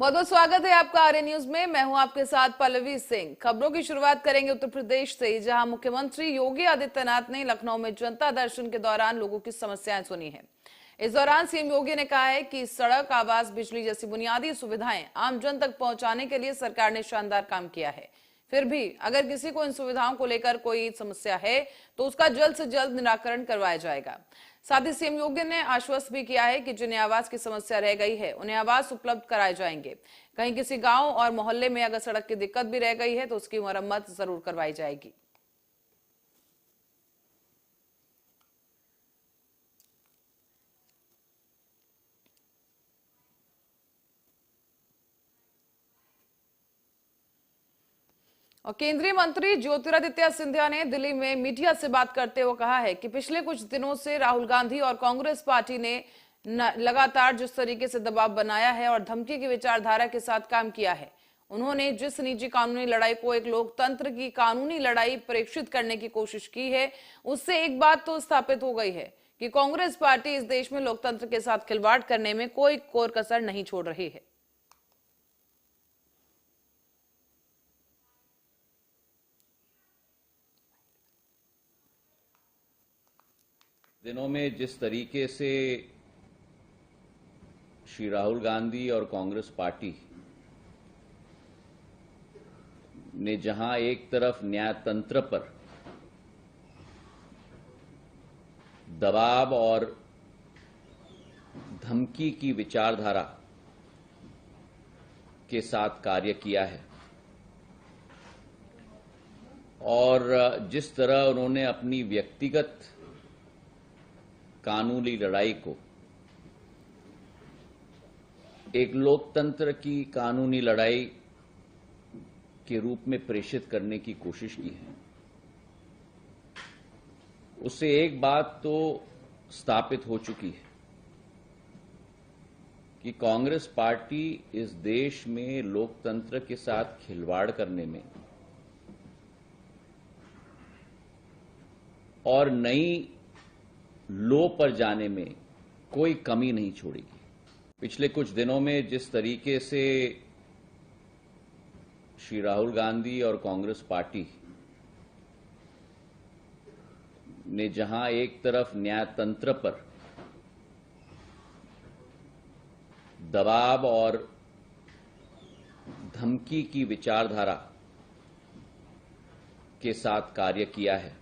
बहुत बहुत स्वागत है आपका आर्य न्यूज में। मैं हूं आपके साथ पल्लवी सिंह। खबरों की शुरुआत करेंगे उत्तर प्रदेश से, जहां मुख्यमंत्री योगी आदित्यनाथ ने लखनऊ में जनता दर्शन के दौरान लोगों की समस्याएं सुनी है। इस दौरान सीएम योगी ने कहा है कि सड़क, आवास, बिजली जैसी बुनियादी सुविधाएं आम जन तक पहुंचाने के लिए सरकार ने शानदार काम किया है। फिर भी अगर किसी को इन सुविधाओं को लेकर कोई समस्या है तो उसका जल्द से जल्द निराकरण करवाया जाएगा। साथ ही सीएम योगी ने आश्वस्त भी किया है कि जिन्हें आवास की समस्या रह गई है उन्हें आवास उपलब्ध कराए जाएंगे। कहीं किसी गांव और मोहल्ले में अगर सड़क की दिक्कत भी रह गई है तो उसकी मरम्मत जरूर करवाई जाएगी। और केंद्रीय मंत्री ज्योतिरादित्य सिंधिया ने दिल्ली में मीडिया से बात करते हुए कहा है कि पिछले कुछ दिनों से राहुल गांधी और कांग्रेस पार्टी ने लगातार जिस तरीके से दबाव बनाया है और धमकी की विचारधारा के साथ काम किया है, उन्होंने जिस निजी कानूनी लड़ाई को एक लोकतंत्र की कानूनी लड़ाई प्रेक्षित करने की कोशिश की है, उससे एक बात तो स्थापित हो गई है कि कांग्रेस पार्टी इस देश में लोकतंत्र के साथ खिलवाड़ करने में कोई कोर कसर नहीं छोड़ रही है। दिनों में जिस तरीके से श्री राहुल गांधी और कांग्रेस पार्टी ने जहां एक तरफ न्यायतंत्र पर दबाव और धमकी की विचारधारा के साथ कार्य किया है और जिस तरह उन्होंने अपनी व्यक्तिगत कानूनी लड़ाई को एक लोकतंत्र की कानूनी लड़ाई के रूप में प्रेषित करने की कोशिश की है, उससे एक बात तो स्थापित हो चुकी है कि कांग्रेस पार्टी इस देश में लोकतंत्र के साथ खिलवाड़ करने में और नई लो पर जाने में कोई कमी नहीं छोड़ेगी। पिछले कुछ दिनों में जिस तरीके से श्री राहुल गांधी और कांग्रेस पार्टी ने जहां एक तरफ न्यायतंत्र पर दबाव और धमकी की विचारधारा के साथ कार्य किया है,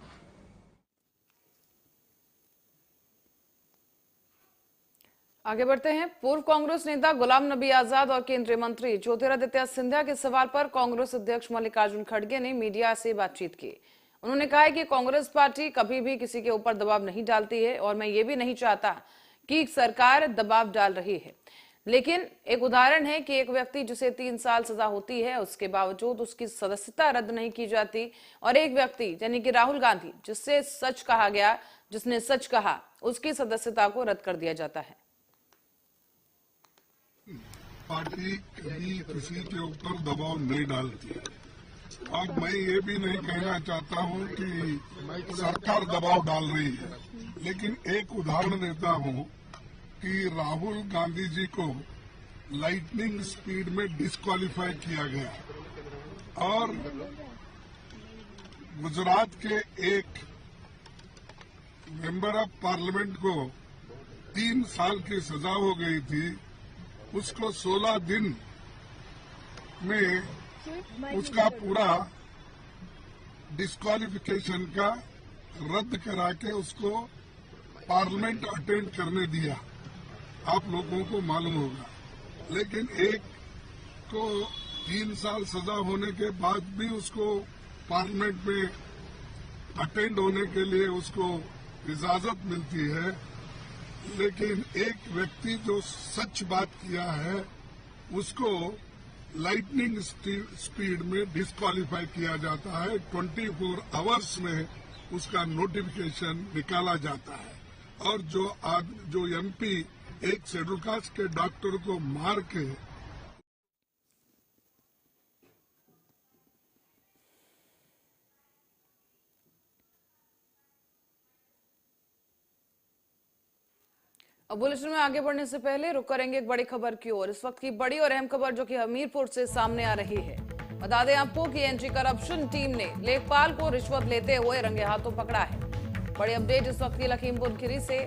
आगे बढ़ते हैं। पूर्व कांग्रेस नेता गुलाम नबी आजाद और केंद्रीय मंत्री ज्योतिरादित्य सिंधिया के सवाल पर कांग्रेस अध्यक्ष मल्लिकार्जुन खड़गे ने मीडिया से बातचीत की। उन्होंने कहा है कि कांग्रेस पार्टी कभी भी किसी के ऊपर दबाव नहीं डालती है और मैं ये भी नहीं चाहता कि सरकार दबाव डाल रही है। लेकिन एक उदाहरण है कि एक व्यक्ति जिसे 3 साल सजा होती है उसके बावजूद उसकी सदस्यता रद्द नहीं की जाती, और एक व्यक्ति यानी कि राहुल गांधी जिससे सच कहा गया, जिसने सच कहा, उसकी सदस्यता को रद्द कर दिया जाता है। पार्टी कभी किसी के ऊपर दबाव नहीं डालती है और मैं ये भी नहीं कहना चाहता हूँ कि सरकार दबाव डाल रही है, लेकिन एक उदाहरण देता हूँ कि राहुल गांधी जी को लाइटनिंग स्पीड में डिस्क्वालीफाई किया गया और गुजरात के एक मेंबर ऑफ पार्लियामेंट को 3 साल की सजा हो गई थी, उसको 16 दिन में उसका पूरा डिस्क्वालिफिकेशन का रद्द करा के उसको पार्लियामेंट अटेंड करने दिया। आप लोगों को मालूम होगा, लेकिन एक को 3 साल सजा होने के बाद भी उसको पार्लियामेंट में अटेंड होने के लिए उसको इजाजत मिलती है, लेकिन एक व्यक्ति जो सच बात किया है उसको लाइटनिंग स्पीड में डिस्क्वालीफाई किया जाता है। 24 आवर्स में उसका नोटिफिकेशन निकाला जाता है और जो एमपी एक शेड्यूल कास्ट के डॉक्टर को मार के अब बुलेटिन में आगे बढ़ने से पहले रुक करेंगे एक बड़ी खबर की ओर। इस वक्त की बड़ी और अहम खबर जो कि हमीरपुर से सामने आ रही है। बता दें आपको कि एंटी करप्शन टीम ने लेखपाल को रिश्वत लेते हुए रंगे हाथों पकड़ा है। बड़ी अपडेट इस वक्त की लखीमपुर खीरी से,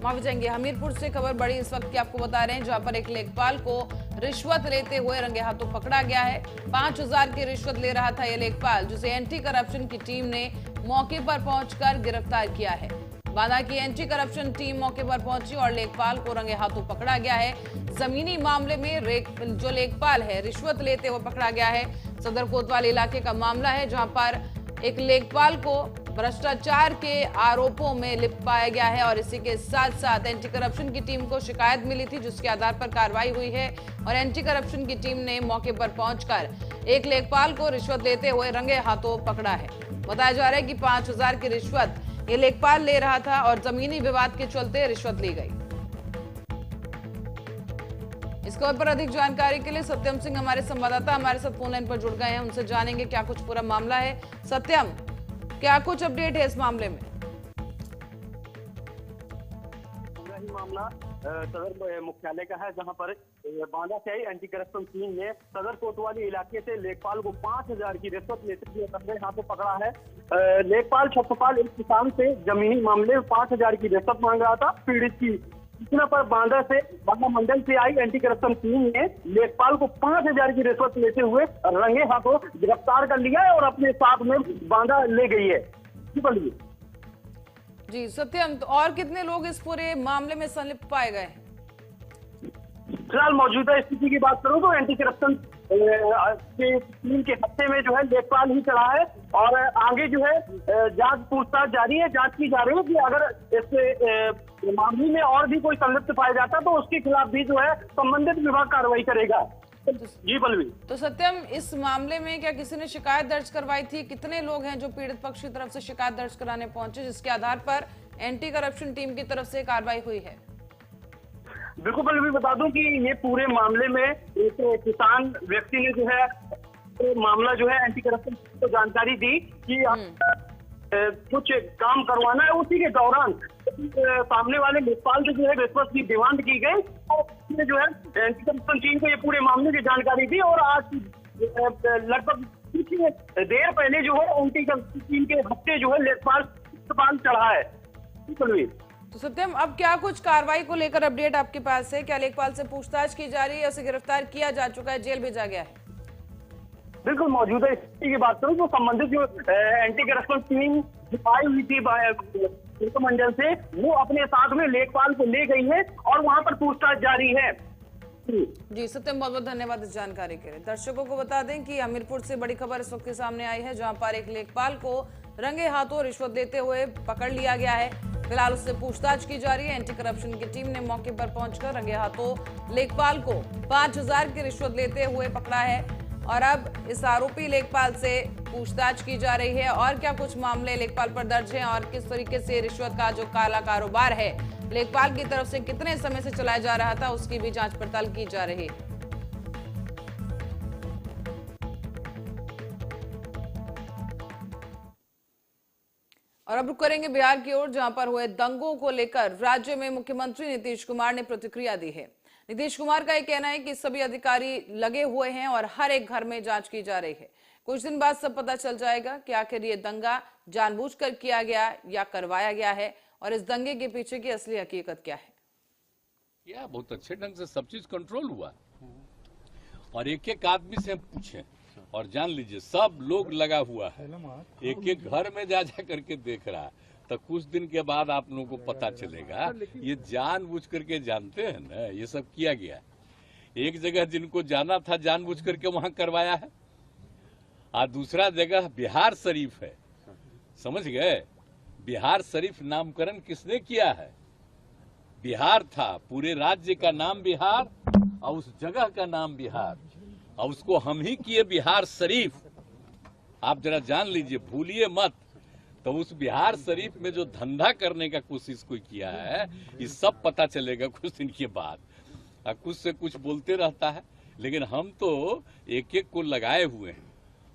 माफी चाहेंगे, हमीरपुर से खबर बड़ी इस वक्त की आपको बता रहे हैं, जहां पर एक लेखपाल को रिश्वत लेते हुए रंगे हाथों पकड़ा गया है। 5,000 की रिश्वत ले रहा था यह लेखपाल, जिसे एंटी करप्शन की टीम ने मौके पर पहुंचकर गिरफ्तार किया है। बांदा की एंटी करप्शन टीम मौके पर पहुंची और लेखपाल को रंगे हाथों पकड़ा गया है। जमीनी मामले में जो लेखपाल है रिश्वत लेते हुए पकड़ा गया है। सदर कोतवाल इलाके का मामला है, जहां पर एक लेखपाल को भ्रष्टाचार के आरोपों में लिप्त पाया गया है और इसी के साथ साथ एंटी करप्शन की टीम को शिकायत मिली थी, जिसके आधार पर कार्रवाई हुई है और एंटी करप्शन की टीम ने मौके पर पहुंचकर एक लेखपाल को रिश्वत लेते हुए रंगे हाथों पकड़ा है। बताया जा रहा है कि 5,000 की रिश्वत ये लेखपाल ले रहा था और जमीनी विवाद के चलते रिश्वत ली गई। इस खबर पर अधिक जानकारी के लिए सत्यम सिंह हमारे संवाददाता हमारे साथ फोन लाइन पर जुड़ गए हैं, उनसे जानेंगे क्या कुछ पूरा मामला है। सत्यम, क्या कुछ अपडेट है इस मामले में? पूरा ही मामला सदर मुख्यालय का है, जहां पर बांदा से आई एंटी करप्शन टीम ने सदर कोतवाली इलाके से लेखपाल को 5,000 की रिश्वत लेते हुए रंगे हाथों पकड़ा है। लेखपाल छत्रपाल एक किसान से जमीनी मामले में 5,000 की रिश्वत मांग रहा था। पीड़ित की सूचना पर बांदा मंडल से आई एंटी करप्शन टीम ने लेखपाल को 5,000 की रिश्वत लेते हुए रंगे हाथों गिरफ्तार कर लिया है और अपने साथ में बांदा ले गई है। बोलिए जी सत्यम, तो और कितने लोग इस पूरे मामले में संलिप्त पाए गए? फिलहाल मौजूदा स्थिति की बात करूं तो एंटी करप्शन के टीम के हत्थे में जो है लेखपाल ही चढ़ा है और आगे जो है जांच पूछताछ जारी है। जांच की जा रही है कि अगर इस मामले में और भी कोई संलिप्त पाया जाता तो उसके खिलाफ भी जो है संबंधित विभाग कार्रवाई करेगा। जी पल्लवी, तो सत्यम, इस मामले में क्या किसी ने शिकायत दर्ज करवाई थी? कितने लोग हैं जो पीड़ित पक्ष की तरफ से शिकायत दर्ज कराने पहुंचे, जिसके आधार पर एंटी करप्शन टीम की तरफ से कार्रवाई हुई है? बिल्कुल पल्लवी, बता दूं कि ये पूरे मामले में एक किसान व्यक्ति ने जो है मामला जो है एंटी करप्शन को जानकारी दी कि कुछ काम करवाना है। उसी के दौरान सामने वाले लेखपाल से जो है रिश्वत की डिमांड की गई और उसने जो है एंटी करप्शन टीम को ये पूरे मामले की जानकारी दी और आज लगभग कुछ देर पहले जो है एंटी करप्शन टीम के हत्थे जो है लेखपाल चढ़ा है। तो सत्यम, अब क्या कुछ कार्रवाई को लेकर अपडेट आपके पास है? क्या लेखपाल से पूछताछ की जा रही है, उसे गिरफ्तार किया जा चुका है, जेल भेजा गया है? बिल्कुल, मौजूदा स्थिति की बात करूं तो संबंधित जो एंटी करप्शन टीम आई हुई थी मंडल से, वो अपने साथ में लेखपाल को ले गई है और वहां पर पूछताछ जारी है। जी सत्यम, बहुत बहुत धन्यवाद इस जानकारी के लिए। दर्शकों को बता दें कि हमीरपुर से बड़ी खबर इस वक्त के सामने आई है, जहां पर एक लेखपाल को रंगे हाथों रिश्वत देते हुए पकड़ लिया गया है। फिलहाल उससे पूछताछ की जा रही है। एंटी करप्शन की टीम ने मौके पर पहुंचकर रंगे हाथों लेखपाल को 5,000 की रिश्वत लेते हुए पकड़ा है और अब इस आरोपी लेखपाल से पूछताछ की जा रही है। और क्या कुछ मामले लेखपाल पर दर्ज हैं और किस तरीके से रिश्वत का जो काला कारोबार है लेखपाल की तरफ से कितने समय से चलाया जा रहा था, उसकी भी जांच पड़ताल की जा रही है। और अब रुक करेंगे बिहार की ओर, जहां पर हुए दंगों को लेकर राज्य में मुख्यमंत्री नीतीश कुमार ने प्रतिक्रिया दी है। नीतीश कुमार का यह कहना है कि सभी अधिकारी लगे हुए हैं और हर एक घर में जांच की जा रही है। कुछ दिन बाद सब पता चल जाएगा कि आखिर ये दंगा जानबूझकर किया गया या करवाया गया है और इस दंगे के पीछे की असली हकीकत क्या है। या बहुत अच्छे ढंग से सब चीज कंट्रोल हुआ और एक एक आदमी से हम पूछे और जान लीजिए सब लोग लगा हुआ है, एक एक घर में जा जा करके देख रहा है। तो कुछ दिन के बाद आप लोगों को पता चलेगा ये जानबूझ करके जानते हैं ना, ये सब किया गया। एक जगह जिनको जाना था जानबूझ करके वहां करवाया है और दूसरा जगह बिहार शरीफ है, समझ गए? बिहार शरीफ नामकरण किसने किया है? बिहार था, पूरे राज्य का नाम बिहार और उस जगह का नाम बिहार और उसको हम ही किए बिहार शरीफ। आप जरा जान लीजिए, भूलिए मत। तो उस बिहार शरीफ में जो धंधा करने का कोशिश कोई किया है, ये सब पता चलेगा कुछ दिन के बाद। कुछ से कुछ बोलते रहता है, लेकिन हम तो एक एक को लगाए हुए हैं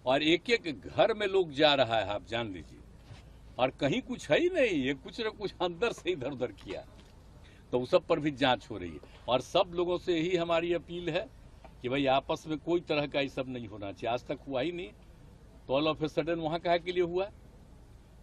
और एक एक घर में लोग जा रहा है, आप जान लीजिए। और कहीं कुछ है ही नहीं, ये कुछ न कुछ अंदर से इधर उधर किया। तो उस सब पर भी जांच हो रही है। और सब लोगों से यही हमारी अपील है कि भाई आपस में कोई तरह का ये सब नहीं होना चाहिए। आज तक हुआ ही नहीं, तो ऑल ऑफ ए सडन वहां काहे के लिए हुआ?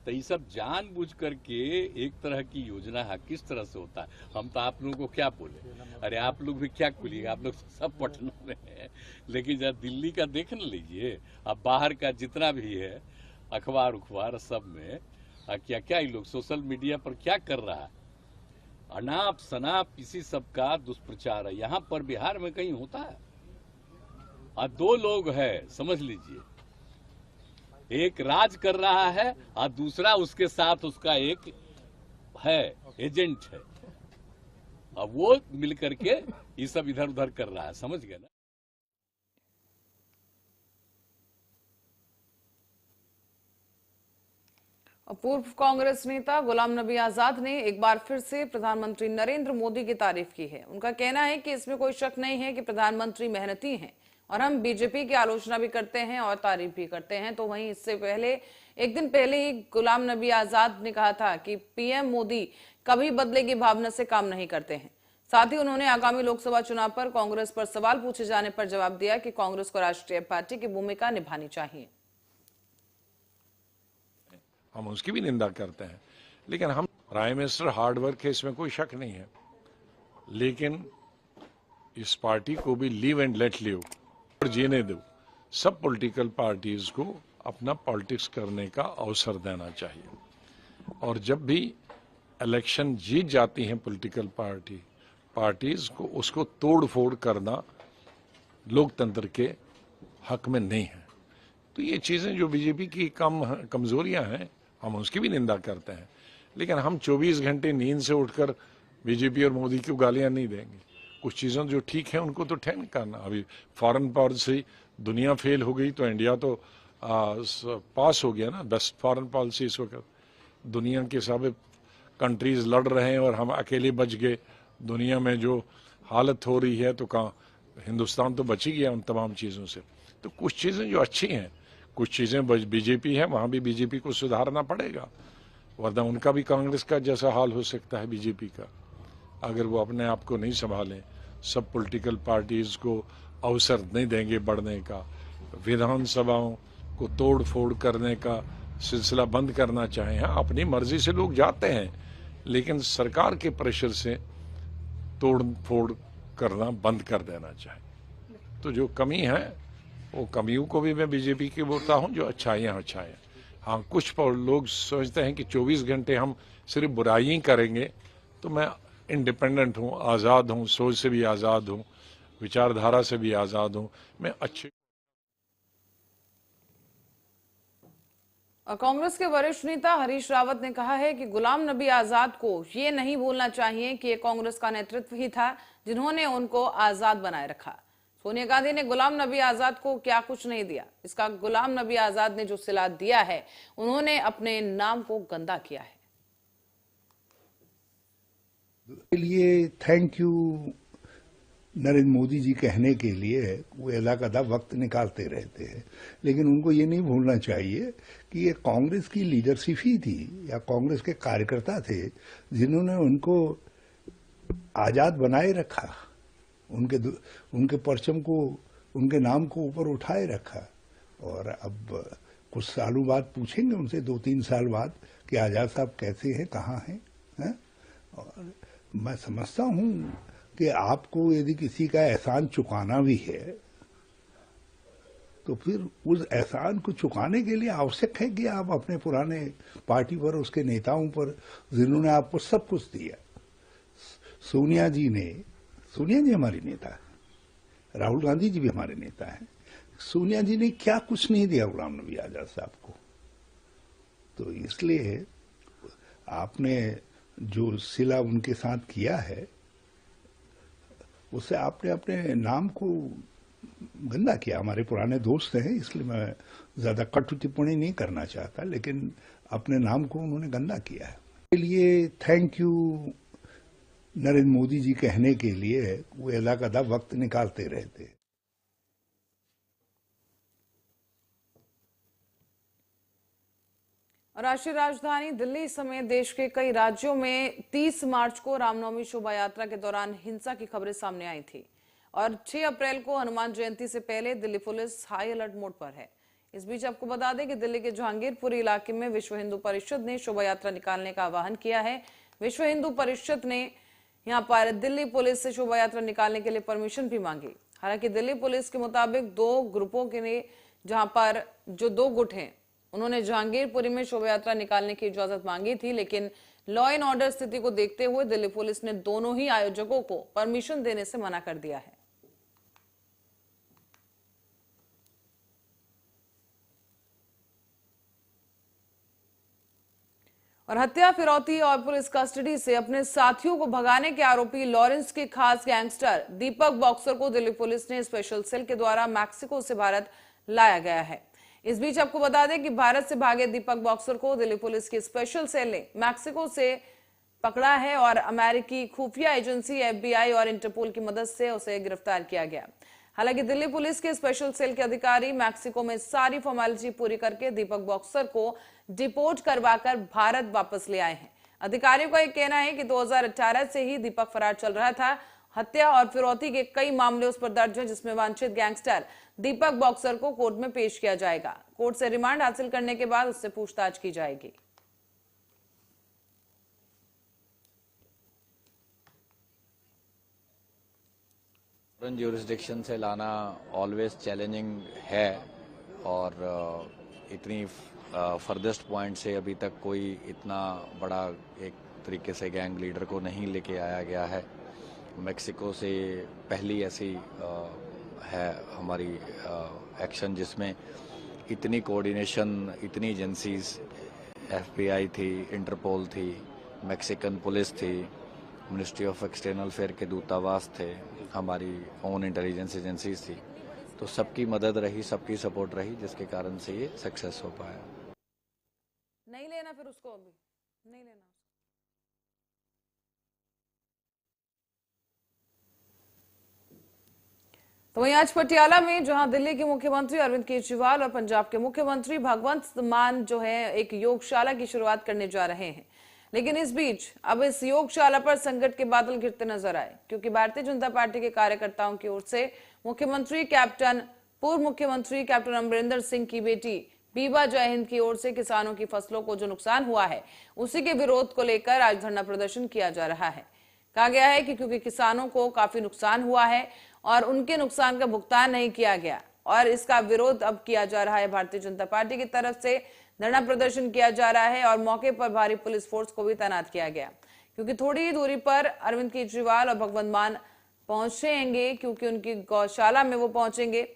तो ये सब जानबूझ करके एक तरह की योजना है, किस तरह से होता है। हम तो आप लोगों को क्या बोले, अरे आप लोग भी क्या बोलिएगा, आप लोग सब पटना में हैं, लेकिन जब दिल्ली का देख न लीजिए, अब बाहर का जितना भी है अखबार उखबार सब में क्या क्या ये लोग सोशल मीडिया पर क्या कर रहा है, अनाप शनाप इसी सब का दुष्प्रचार है। यहाँ पर बिहार में कहीं होता है? और दो लोग हैं, समझ लीजिए, एक राज कर रहा है और दूसरा उसके साथ उसका एक है एजेंट है, अब वो मिलकर के ये सब इधर उधर कर रहा है, समझ गए ना। पूर्व कांग्रेस नेता गुलाम नबी आजाद ने एक बार फिर से प्रधानमंत्री नरेंद्र मोदी की तारीफ की है। उनका कहना है कि इसमें कोई शक नहीं है कि प्रधानमंत्री मेहनती हैं और हम बीजेपी की आलोचना भी करते हैं और तारीफ भी करते हैं। तो वहीं इससे पहले एक दिन पहले ही गुलाम नबी आजाद ने कहा था कि पीएम मोदी कभी बदले की भावना से काम नहीं करते हैं। साथ ही उन्होंने आगामी लोकसभा चुनाव पर कांग्रेस पर सवाल पूछे जाने पर जवाब दिया कि कांग्रेस को राष्ट्रीय पार्टी की भूमिका निभानी चाहिए। हम उसकी भी निंदा करते हैं, लेकिन हम प्राइम मिनिस्टर हार्ड वर्क है, इसमें कोई शक नहीं है, लेकिन इस पार्टी को भी लीव एंड लेट लिव और जीने दो। सब पॉलिटिकल पार्टीज को अपना पॉलिटिक्स करने का अवसर देना चाहिए। और जब भी इलेक्शन जीत जाती हैं पॉलिटिकल पार्टीज को उसको तोड़ फोड़ करना लोकतंत्र के हक में नहीं है। तो ये चीजें जो बीजेपी की कमजोरियां हैं, हम उसकी भी निंदा करते हैं, लेकिन हम 24 घंटे नींद से उठकर बीजेपी और मोदी को गालियां नहीं देंगे। कुछ चीज़ें जो ठीक है उनको तो ठहर करना। अभी फॉरेन पॉलिसी दुनिया फेल हो गई तो इंडिया तो पास हो गया ना, बेस्ट फॉरेन पॉलिसी इस वक्त। दुनिया के सब कंट्रीज लड़ रहे हैं और हम अकेले बच गए। दुनिया में जो हालत हो रही है तो कहाँ हिंदुस्तान तो बच ही गया उन तमाम चीज़ों से। तो कुछ चीज़ें जो अच्छी हैं, कुछ चीज़ें बीजेपी है, वहाँ भी बीजेपी को सुधारना पड़ेगा, वरना उनका भी कांग्रेस का जैसा हाल हो सकता है बीजेपी का, अगर वो अपने आप को नहीं संभालें। सब पॉलिटिकल पार्टीज को अवसर नहीं देंगे बढ़ने का, विधानसभाओं को तोड़ फोड़ करने का सिलसिला बंद करना चाहें। हाँ, अपनी मर्जी से लोग जाते हैं, लेकिन सरकार के प्रेशर से तोड़ फोड़ करना बंद कर देना चाहिए। तो जो कमी है वो कमियों को भी मैं बीजेपी की बोलता हूँ, जो अच्छाइयाँ। हाँ, कुछ लोग सोचते हैं कि 24 घंटे हम सिर्फ बुराई करेंगे। तो मैं इंडिपेंडेंट हूँ, आज़ाद हूँ, सोच से भी आज़ाद हूँ, विचारधारा से भी आज़ाद हूँ। मैं अच्छे कांग्रेस के वरिष्ठ नेता हरीश रावत ने कहा है कि गुलाम नबी आजाद को ये नहीं भूलना चाहिए कि ये कांग्रेस का नेतृत्व ही था जिन्होंने उनको आजाद बनाए रखा। सोनिया गांधी ने गुलाम नबी आजाद को क्या कुछ नहीं दिया, इसका गुलाम नबी आजाद ने जो सिला दिया है, उन्होंने अपने नाम को गंदा किया है। के लिए थैंक यू नरेंद्र मोदी जी कहने के लिए वो अलाकदा वक्त निकालते रहते हैं, लेकिन उनको ये नहीं भूलना चाहिए कि ये कांग्रेस की लीडरशिप ही थी या कांग्रेस के कार्यकर्ता थे जिन्होंने उनको आजाद बनाए रखा, उनके परचम को, उनके नाम को ऊपर उठाए रखा। और अब कुछ सालों बाद पूछेंगे उनसे, 2-3 साल बाद, कि आजाद साहब कैसे हैं, कहाँ हैं, है? और मैं समझता हूं कि आपको यदि किसी का एहसान चुकाना भी है तो फिर उस एहसान को चुकाने के लिए आवश्यक है कि आप अपने पुराने पार्टी पर, उसके नेताओं पर, जिन्होंने आपको सब कुछ दिया। सोनिया जी हमारी नेता है, राहुल गांधी जी भी हमारे नेता हैं। सोनिया जी ने क्या कुछ नहीं दिया गुलाम नबी आजाद साहब को। तो इसलिए आपने जो सिला उनके साथ किया है उससे आपने अपने नाम को गंदा किया। हमारे पुराने दोस्त हैं, इसलिए मैं ज्यादा कटु टिप्पणी नहीं करना चाहता, लेकिन अपने नाम को उन्होंने गंदा किया है। इसके लिए थैंक यू नरेंद्र मोदी जी कहने के लिए वो अलाकदा वक्त निकालते रहते हैं। और राष्ट्रीय राजधानी दिल्ली समेत देश के कई राज्यों में 30 मार्च को रामनवमी शोभा यात्रा के दौरान हिंसा की खबरें सामने आई थी और 6 अप्रैल को हनुमान जयंती से पहले Delhi police high alert mode पर है। इस बीच आपको बता दें कि दिल्ली के जहांगीरपुरी इलाके में विश्व हिंदू परिषद ने शोभा यात्रा निकालने का आह्वान किया है। विश्व हिंदू परिषद ने यहां पर दिल्ली पुलिस से शोभा यात्रा निकालने के लिए परमिशन भी मांगी। हालांकि दिल्ली पुलिस के मुताबिक 2 ग्रुपों के लिए जहां पर जो 2 गुट हैं उन्होंने जहांगीरपुरी में शोभा यात्रा निकालने की इजाजत मांगी थी, लेकिन लॉ एंड ऑर्डर स्थिति को देखते हुए दिल्ली पुलिस ने दोनों ही आयोजकों को परमिशन देने से मना कर दिया है। और हत्या, फिरौती और पुलिस कस्टडी से अपने साथियों को भगाने के आरोपी लॉरेंस के खास गैंगस्टर दीपक बॉक्सर को दिल्ली पुलिस ने स्पेशल सेल के द्वारा मैक्सिको से भारत लाया गया है। इस बीच आपको बता दें कि भारत से भागे दीपक बॉक्सर को दिल्ली पुलिस की स्पेशल सेल ने मैक्सिको से पकड़ा है और अमेरिकी खुफिया एजेंसी FBI और इंटरपोल की मदद से उसे गिरफ्तार किया गया। हालांकि दिल्ली पुलिस के स्पेशल सेल के अधिकारी मैक्सिको में सारी फॉर्मेलिटी पूरी करके दीपक बॉक्सर को डिपोर्ट करवाकर भारत वापस ले आए हैं। अधिकारियों का यह कहना है कि 2018 से ही दीपक फरार चल रहा था। हत्या और फिरौती के कई मामले उस पर दर्ज हैं, जिसमें वांछित गैंगस्टर दीपक बॉक्सर को कोर्ट में पेश किया जाएगा। कोर्ट से रिमांड हासिल करने के बाद उससे पूछताछ की जाएगी। ज्यूरिसडिक्शन से लाना ऑलवेज चैलेंजिंग है और इतनी फर्देस्ट पॉइंट से अभी तक कोई इतना बड़ा एक तरीके से गैंग लीडर को नहीं लेके आया गया है। मेक्सिको से पहली ऐसी है हमारी एक्शन जिसमें इतनी कोऑर्डिनेशन, इतनी एजेंसीज, FBI थी, इंटरपोल थी, मैक्सिकन पुलिस थी, मिनिस्ट्री ऑफ एक्सटर्नल अफेयर के दूतावास थे, हमारी ओन इंटेलिजेंस एजेंसीज थी, तो सबकी मदद रही, सबकी सपोर्ट रही, जिसके कारण से ये सक्सेस हो पाया। नहीं लेना फिर उसको, अभी नहीं लेना। तो वहीं आज पटियाला में जहां दिल्ली के मुख्यमंत्री अरविंद केजरीवाल और पंजाब के मुख्यमंत्री भगवंत मान जो है एक योगशाला की शुरुआत करने जा रहे हैं, लेकिन इस बीच अब इस योगशाला पर संकट के बादल घिरते नजर आए, क्योंकि भारतीय जनता पार्टी के कार्यकर्ताओं की ओर से पूर्व मुख्यमंत्री कैप्टन अमरिंदर सिंह की बेटी बीबा जय हिंद की ओर से किसानों की फसलों को जो नुकसान हुआ है उसी के विरोध को लेकर आज धरना प्रदर्शन किया जा रहा है। कहा गया है कि क्योंकि किसानों को काफी नुकसान हुआ है और उनके नुकसान का भुगतान नहीं किया गया और इसका विरोध अब किया जा रहा है। भारतीय जनता पार्टी की तरफ से धरना प्रदर्शन किया जा रहा है और मौके पर भारी पुलिस फोर्स को भी तैनात किया गया, क्योंकि थोड़ी ही दूरी पर अरविंद केजरीवाल और भगवंत मान पहुंचेंगे, क्योंकि उनकी गौशाला में वो पहुंचेंगे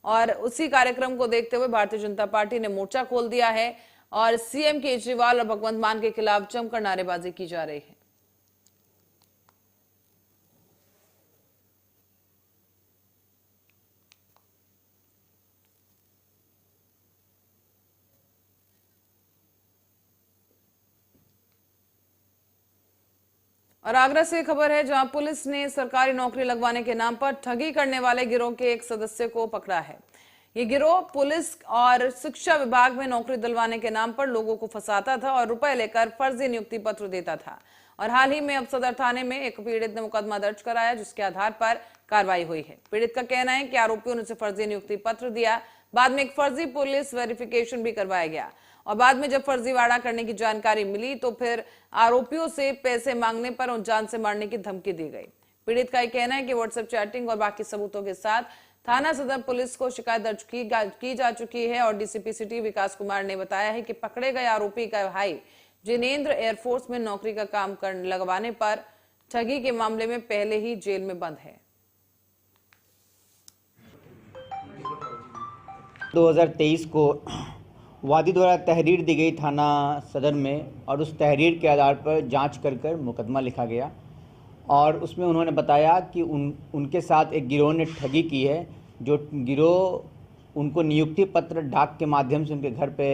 और उसी कार्यक्रम को देखते हुए भारतीय जनता पार्टी ने मोर्चा खोल दिया है और CM केजरीवाल और भगवंत मान के खिलाफ जमकर नारेबाजी की जा रही है। और आगरा से खबर है, जहां पुलिस ने सरकारी नौकरी लगवाने के नाम पर ठगी करने वाले गिरोह के एक सदस्य को पकड़ा है। ये गिरोह पुलिस और शिक्षा विभाग में नौकरी दिलवाने के नाम पर लोगों को फंसाता था और रुपए लेकर फर्जी नियुक्ति पत्र देता था। और हाल ही में अब सदर थाने में एक पीड़ित ने मुकदमा दर्ज कराया, जिसके आधार पर कार्रवाई हुई है। पीड़ित का कहना है कि आरोपियों ने उसे फर्जी नियुक्ति पत्र दिया, बाद में एक फर्जी पुलिस वेरिफिकेशन भी करवाया गया और बाद में जब फर्जीवाड़ा करने की जानकारी मिली तो फिर आरोपियों से पैसे मांगने पर उन जान से मारने की धमकी दी गई। पीड़ित का कहना है कि व्हाट्सएप चैटिंग और बाकी सबूतों के साथ थाना सदर पुलिस को शिकायत दर्ज की जा चुकी है और DCP सिटी विकास कुमार ने बताया है कि पकड़े गए आरोपी का भाई जिनेंद्र एयरफोर्स में नौकरी का काम लगवाने पर ठगी के मामले में पहले ही जेल में बंद है। 2023 को वादी द्वारा तहरीर दी गई थाना सदर में और उस तहरीर के आधार पर जांच कर मुकदमा लिखा गया और उसमें उन्होंने बताया कि उनके साथ एक गिरोह ने ठगी की है। जो गिरोह उनको नियुक्ति पत्र डाक के माध्यम से उनके घर पे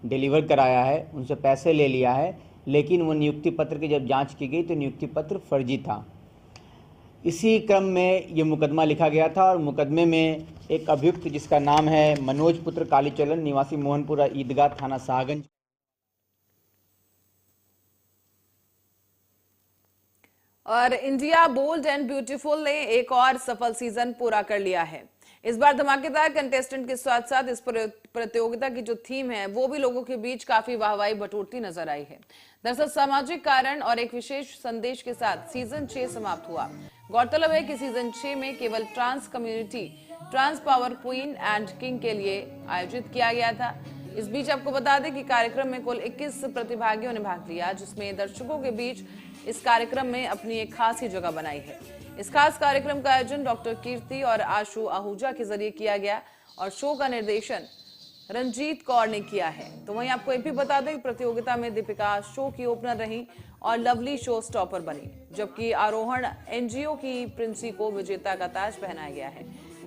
डिलीवर कराया है, उनसे पैसे ले लिया है, लेकिन वो नियुक्ति पत्र की जब जांच की गई तो नियुक्ति पत्र फर्जी था। इसी क्रम में ये मुकदमा लिखा गया था और मुकदमे में एक अभियुक्त जिसका नाम है मनोज पुत्र कालीचरण निवासी मोहनपुरा ईदगाह थाना शाहगंज और इंडिया बोल्ड एंड ब्यूटीफुल ने एक और सफल सीजन पूरा कर लिया है। इस बार धमाकेदार कंटेस्टेंट के साथ साथ इस प्रतियोगिता की जो थीम है वो भी लोगों के बीच काफी वाहवाही बटोरती नजर आई है। दरअसल सामाजिक कारण और एक विशेष संदेश के साथ सीजन 6 समाप्त हुआ। गौरतलब है कि सीजन 6 में केवल trans community trans power queen and king के लिए आयोजित किया गया था। इस बीच आपको बता दें कि कार्यक्रम में कुल 21 प्रतिभागियों ने भाग लिया, जिसमें दर्शकों के बीच इस कार्यक्रम में अपनी एक खास ही जगह बनाई है। इस खास कार्यक्रम का आयोजन डॉक्टर कीर्ति और आशु आहूजा के जरिए किया गया और शो का निर्देशन रंजीत कौर ने किया है। तो वहीं आपको ये भी बता दें कि प्रतियोगिता में दीपिका शो की ओपनर रही और लवली शो स्टॉपर बनी, जबकि आरोहण एनजीओ की प्रिंसी को विजेता का ताज पहनाया गया है।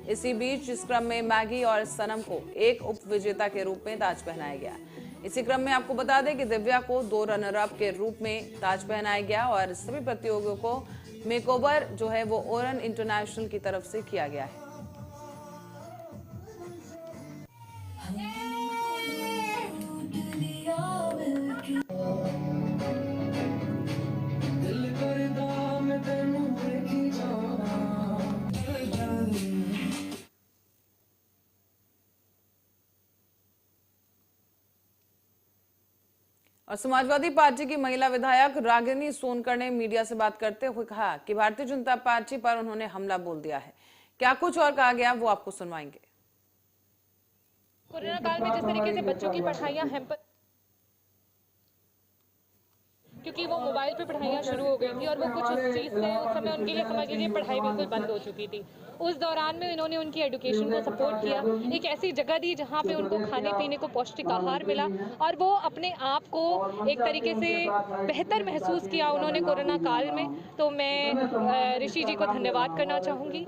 इसी बीच इस क्रम में मैगी और सनम को एक उप विजेता के रूप में ताज पहनाया गया। इसी क्रम में आपको बता दें कि दिव्या को 2 रनर अप के रूप में ताज पहनाया गया और सभी प्रतियोगियों को मेकओवर जो है वो ओरन इंटरनेशनल की तरफ से किया गया है। और समाजवादी पार्टी की महिला विधायक रागिनी सोनकर ने मीडिया से बात करते हुए कहा कि भारतीय जनता पार्टी पर उन्होंने हमला बोल दिया है। क्या कुछ और कहा गया वो आपको सुनवाएंगे। कोरोना काल में जिस तरीके से बच्चों की पढ़ाइयां हैम्पर, क्योंकि वो मोबाइल पे पढ़ाइयां शुरू हो गई थी और वो कुछ उस चीज से उस समय उनके लिए समझ लीजिए पढ़ाई बिल्कुल बंद हो चुकी थी। उस दौरान में इन्होंने उनकी एजुकेशन को सपोर्ट किया, एक ऐसी जगह दी जहाँ पे उनको खाने पीने को पौष्टिक आहार मिला और वो अपने आप को एक तरीके से बेहतर महसूस किया उन्होंने कोरोना काल में। तो मैं ऋषि जी को धन्यवाद करना चाहूँगी।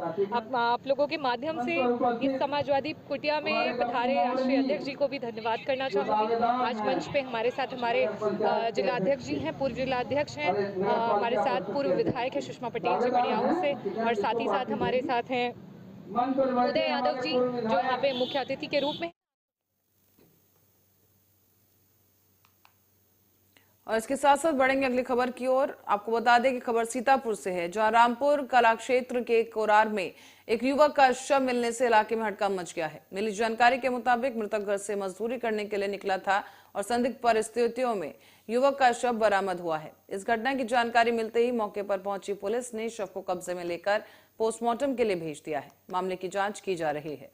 आप लोगों के माध्यम से इस समाजवादी कुटिया में पधारे राष्ट्रीय अध्यक्ष जी को भी धन्यवाद करना चाहूँगी। आज मंच पे हमारे साथ हमारे जिलाध्यक्ष जी हैं, पूर्व जिलाध्यक्ष हैं, हमारे साथ पूर्व विधायक है सुषमा पटेल जी बड़ियाऊ से, और साथ ही साथ हमारे साथ हैं उदय यादव जी जो यहाँ पे मुख्य अतिथि के रूप में। और इसके साथ साथ बढ़ेंगे अगली खबर की ओर। आपको बता दें कि खबर सीतापुर से है, जहां रामपुर कला क्षेत्र के कोरार में एक युवक का शव मिलने से इलाके में हड़कंप मच गया है। मिली जानकारी के मुताबिक मृतक घर से मजदूरी करने के लिए निकला था और संदिग्ध परिस्थितियों में युवक का शव बरामद हुआ है। इस घटना की जानकारी मिलते ही मौके पर पहुंची पुलिस ने शव को कब्जे में लेकर पोस्टमार्टम के लिए भेज दिया है। मामले की जांच की जा रही है।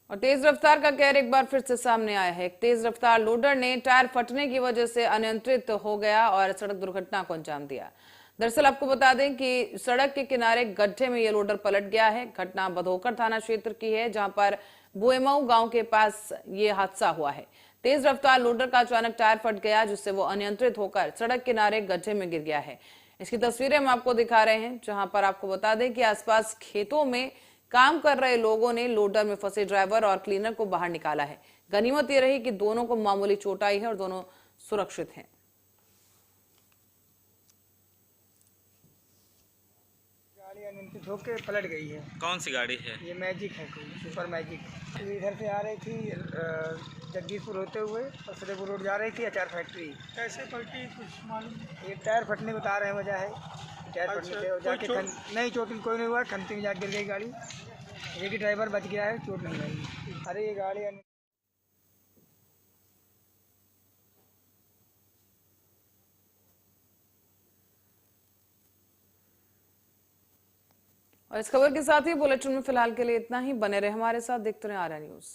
और तेज रफ्तार का कहर एक बार फिर से सामने आया है। एक तेज रफ्तार लोडर ने टायर फटने की वजह से अनियंत्रित हो गया और सड़क दुर्घटना को अंजाम दिया। दरअसल आपको बता दें कि सड़क के किनारे गड्ढे में यह लोडर पलट गया है। घटना बधोकर थाना क्षेत्र की है, जहां पर बुएमऊ गांव के पास ये हादसा हुआ है। तेज रफ्तार लोडर का अचानक टायर फट गया, जिससे वो अनियंत्रित होकर सड़क किनारे गड्ढे में गिर गया है। इसकी तस्वीरें हम आपको दिखा रहे हैं, जहां पर आपको बता दें कि आसपास खेतों में काम कर रहे लोगों ने लोडर में फंसे ड्राइवर और क्लीनर को बाहर निकाला है। गनीमत ये रही कि दोनों को मामूली चोट आई है और दोनों सुरक्षित हैं। गाड़ी अनियंत्रित होकर पलट गई है। कौन सी गाड़ी है? ये मैजिक है, कोई सुपर मैजिक। इधर से आ रही थी जगदीशपुर होते हुए और सलेपुर रोड जा रही थी अचार फैक्ट्री। कैसे पलटी कुछ मालूम? ये टायर फटने को बता रहे हैं, वजह है टायर फटने से जाके नहीं, चोट कोई नहीं हुआ, खंती में जाकर गिर गई गाड़ी। एक ही ड्राइवर बच गया है, चोट नहीं आई। अरे ये गाड़ी और इस खबर के साथ ही बुलेटिन में फिलहाल के लिए इतना ही। बने रहे हमारे साथ, देखते रहे आर्या न्यूज।